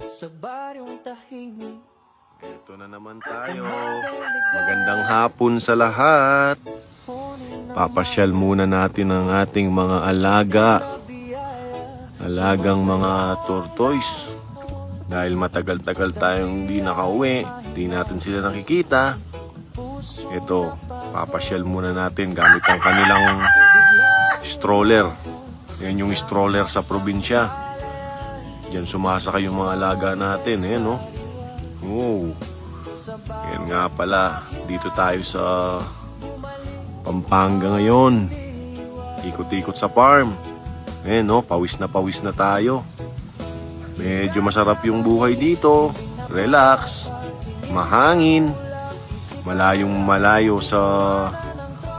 sa baryong tahimik. Ito na naman tayo. Magandang hapon sa lahat. Papasyal muna natin ang ating mga alagang mga tortoise. Dahil matagal-tagal tayong hindi nakauwi, hindi natin sila nakikita. Ito, papasyal muna natin gamit ang kanilang stroller. Yan yung stroller sa probinsya. Diyan sumasakay yung mga alaga natin. Ayan, no? Oh. Yan nga pala. Dito tayo sa Pampanga ngayon. Ikot-ikot sa farm. Ayan, no? Pawis na tayo. Medyo masarap yung buhay dito. Relax. Mahangin. Malayong malayo sa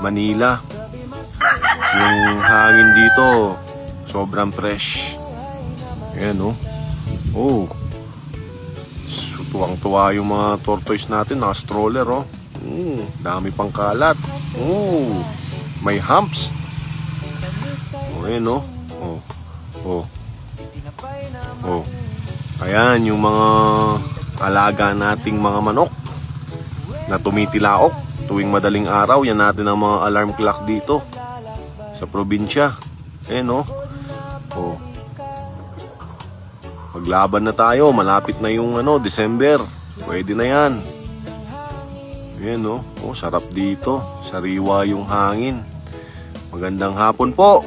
Manila. Yung hangin dito sobrang fresh. Ayan, no? Oh. Tuwang-tuwa yung mga tortoise natin. Naka-stroller, oh. Dami pang kalat. May humps. Oh, ayan, no? Oh. Ayan, yung mga alaga nating mga manok na tumitilaok tuwing madaling araw. Yan natin ang mga alarm clock dito sa probinsya. Ayan, no? Oh. Maglaban na tayo. Malapit na yung December. Pwede na yan. Ayan, no? Oh, sarap dito. Sariwa yung hangin. Magandang hapon po.